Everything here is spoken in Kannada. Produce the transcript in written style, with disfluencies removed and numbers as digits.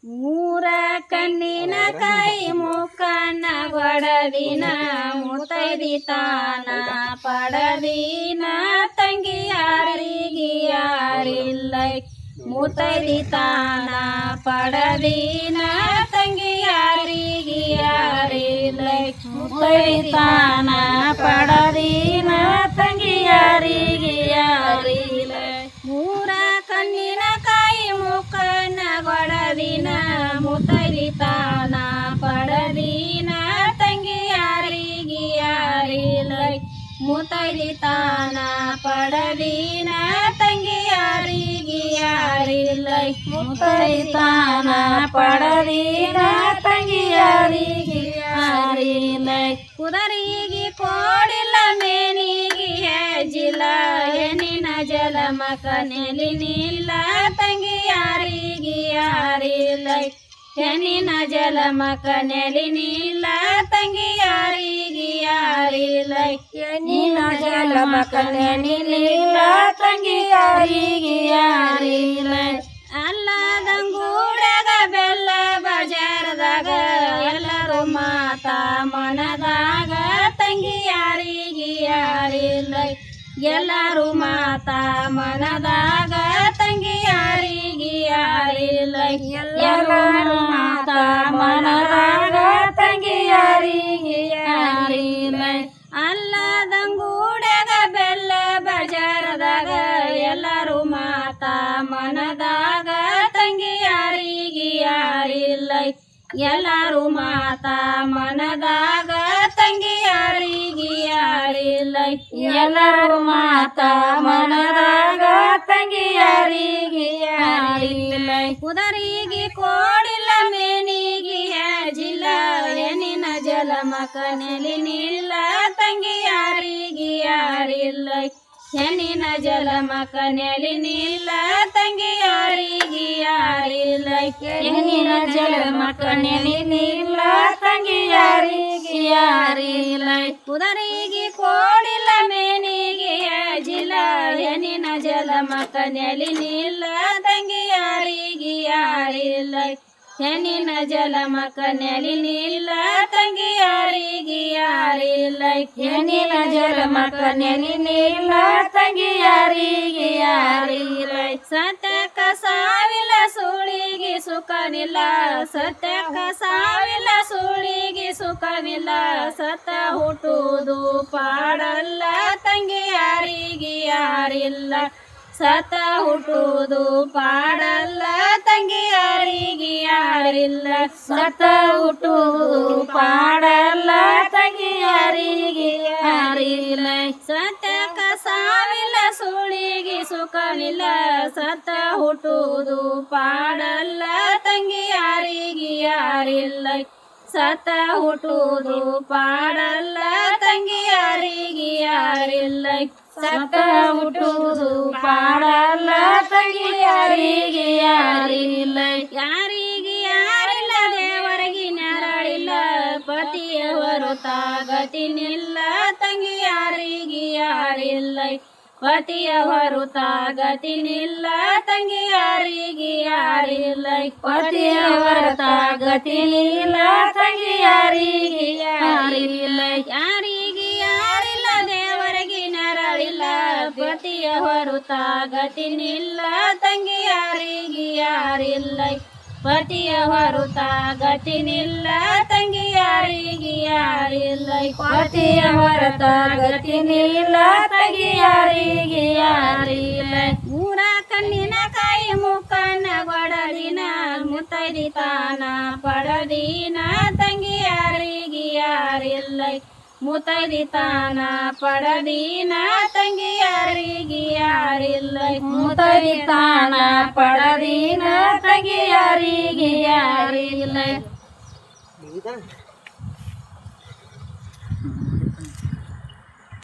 ಮೂರ ಕಣ್ಣಿನ ಕಾಯಿ ಮುಕ್ಕಣ್ಣ ಗೊಡದಿನ ಮುತ್ತೈದಿ ತಾನ ಪಡದಿನ ತಂಗಿ ಯಾರಿಗೆ ಯಾರಿಲ್ಲ ಮುತ್ತೈದಿ ತಾನ ಪಡದಿನ ತಂಗಿ ಯಾರಿಗೆ ಯಾರಿಲ್ಲ ಮುತ್ತೈದಿ ತಾನ ಪಡದಿನ ತಂಗಿ ಯಾರಿಗೆ ಯಾರಿಲ್ಲ ಮೂರ ಕಣ್ಣಿನ ಕಾಯಿ ಮುಕ್ಕಣ್ಣ ಗೊಡದಿನ ಮುತ್ತೈದಿ ತಾನ ಪಡದಿನ ತಂಗಿ ಯಾರಿಗೆ ಯಾರಿಲ್ಲ ಮುತ್ತೈದಿ ತಾನ ಪಡದಿನ ತಂಗಿ ಯಾರಿಗೆ ಯಾರಿಲ್ಲ ಮುತ್ತೈದಿ ತಾನ ಪಡದಿನ ತಂಗಿ ಯಾರಿಗೆ ಯಾರಿಲ್ಲ ಕುದರಿಗೆ ಕೋಡಿಲ್ಲ ಮೇನಿಗೆ ಹೆಜ್ಜಿಲ್ಲ ಹೆಣ್ಣಿನ ಜಲಮಕ ನೆಲಿನಿಲ್ಲ ತಂಗಿ ಯಾರಿಗೆ ಯಾರಿಲ್ಲ ಹೆಣ್ಣಿನ ಜಲಮಕ ನೆಲಿನಿಲ್ಲ ತಂಗಿ ಯಾರಿಗೆ ಯಾರಿಲ್ಲ ಹೆಣ್ಣಿನ ಜಲಮಕ ನೆಲಿನಿಲ್ಲ ತಂಗಿ ಯಾರಿಗೆ ಯಾರಿಲ್ಲ ಅಲ್ಲದಂಗೂಡಾಗ ಬೆಲ್ಲ ಬಜಾರದಾಗ ಎಲ್ಲರೂ ಮಾತಾ ಮನದಾಗ ತಂಗಿ ಯಾರಿಗೆ ಯಾರಿಲ್ಲ ಎಲ್ಲರೂ ಮಾತಾ ಮನದಾಗ ತಂಗಿ ಯಾರಿಗೆ ಯಾರಿಲ್ಲ ಎಲ್ಲರೂ ಮಾತಾ ಮನದಾಗ ತಂಗಿ ಯಾರಿಗೆ ಯಾರಿಲ್ಲ ಅಲ್ಲದಂಗೂಡಾಗ ಬೆಲ್ಲ ಬಜಾರದಾಗ ಎಲ್ಲರೂ ಮಾತಾ ಮನದಾಗ ತಂಗಿ ಯಾರಿಗೆ ಯಾರಿಲ್ಲ ಎಲ್ಲರೂ ಮಾತಾ ಮನದಾಗ ತಂಗಿ ಯಾರಿಗೆ ಯಾರಿಲ್ಲ ಎಲ್ಲರೂ ಮಾತಾ ಮನದಾಗ ತಂಗಿ ಯಾರಿಗೆ ಯಾರಿಲ್ಲ ಕುದರಿಗೆ ಕೋಡಿಲ್ಲ ಮೇನಿಗೆ ಹೆಜ್ಜಿಲ್ಲ ಹೆಣ್ಣಿನ ಜಲಮಕ ನೆಲಿನಿಲ್ಲ ತಂಗಿ ಯಾರಿಗೆ ಯಾರಿಲ್ಲ ಹೆಣ್ಣಿನ ಜಲಮಕ ನೆಲಿನಿಲ್ಲ ತಂಗಿ ಯಾರಿಗೆ ಯಾರಿಲ್ಲ ಹೆಣ್ಣಿನ ಜಲಮಕ ನೆಲಿನಿಲ್ಲ ತಂಗಿ ಯಾರಿಗೆ ಯಾರಿಲ್ಲ ಕುದರಿಗೆ ಕೋಡಿಲ್ಲ ಮೇನಿಗೆ ಹೆಜ್ಜಿಲ್ಲ ಹೆಣ್ಣಿನ ಜಲಮಕ ನೆಲಿನಿಲ್ಲ ತಂಗಿ ಯಾರಿಗೆ ಯಾರಿಲ್ಲ ಹೆಣ್ಣಿನ ಜಲಮಕ ನೆಲಿನಿಲ್ಲ ತಂಗಿ ಯಾರಿಗೆ ಯಾರಿಲ್ಲ ಹೆಣ್ಣಿನ ಜಲಮಕ ನೆಲಿನಿಲ್ಲ ತಂಗಿ ಯಾರಿಗೆ ಯಾರಿಲ್ಲ ಸತ್ಯಕ್ಕ ಸಾವಿಲ್ಲ ಸುಳಿಗೆ ಸುಖವಿಲ್ಲ ಸತ್ಯಕ್ಕ ಸಾವಿಲ್ಲ ಸುಳಿಗೆ ಸುಖವಿಲ್ಲ ಸತ್ತ ಹುಟ್ಟುವುದು ಪಾಡಲ್ಲ ತಂಗಿ ಯಾರಿಗೆ ಯಾರಿಲ್ಲ ಸತ ಹುಟ್ಟುವುದು ಪಾಡಲ್ಲ ತಂಗಿ ಯಾರಿಗೆ ಯಾರಿಲ್ಲ ಸತ ಹುಟ್ಟುವುದು ಪಾಡಲ್ಲ ತಂಗಿ ಯಾರಿಗೆ ಯಾರಿಲ್ಲ ಸತ್ಯಕ್ಕ ಸಾವಿಲ್ಲ ಸುಳಿಗೆ ಸುಖವಿಲ್ಲ ಸತ ಹುಟ್ಟುವುದು ಪಾಡಲ್ಲ ತಂಗಿ ಯಾರಿಗೆ ಯಾರಿಲ್ಲ ಸತ ಹುಟ್ಟುವುದು ಪಾಡಲ್ಲ ತಂಗಿ ಯಾರಿಗೆ ಯಾರಿಲ್ಲ ಸತ ಹುಟ್ಟುವುದು ಪಾಡಲ್ಲ ತಂಗಿ ಯಾರಿಗೆ ಯಾರಿಲ್ಲ ಯಾರಿಗೆ ಯಾರಿಲ್ಲ ದೇವರಿಗೆ ನೆರಳಿಲ್ಲ ಪತಿಯ ಹೊರತ ಗತಿನಿಲ್ಲ ತಂಗಿ ಯಾರಿಗೆ ಯಾರಿಲ್ಲ ಪತಿಯ ಹೊರತ ಗತಿನಿಲ್ಲ ತಂಗಿ ಯಾರಿಗೆ ಯಾರಿಲ್ಲ ಪತಿಯ ಹೊರತ ಗತಿನಿಲ್ಲ ತಂಗಿ ಯಾರಿಗೆ ಯಾರಿಲ್ಲ ಯಾರಿಗೆ ಯಾರಿಲ್ಲ ದೇವರಿಗೆ ನೆರಳಿಲ್ಲ ಪತಿಯ ಹೊರತ ಗತಿನಿಲ್ಲ ತಂಗಿ ಯಾರಿಗೆ ಯಾರಿಲ್ಲ ಪತಿಯ ಹೊರತ ಗತಿನಿಲ್ಲ ತಂಗಿ ಯಾರಿಗೆ ಯಾರಿಲ್ಲ ಪತಿಯ ಹೊರತ ಗತಿನಿಲ್ಲ ತಂಗಿ ಯಾರಿಗೆ ಯಾರಿಲ್ಲ ಮೂರ ಕಣ್ಣಿನ ಕಾಯಿ ಮುಕ್ಕಣ್ಣ ಗೊಡದಿನ ಮುತ್ತೈದಿ ತಾನ ಪಡದಿನ ತಂಗಿ ಯಾರಿಗೆ ಯಾರಿಲ್ಲ ಮುತ್ತೈದಿ ತಾನ ಪಡದಿನ ತಂಗಿ ಯಾರಿಗೆ ಯಾರಿಲ್ಲ ಮುತ್ತೈದಿ ತಾನ ಪಡದಿನ ತಂಗಿ ಯಾರಿಗೆ ಯಾರಿಲ್ಲ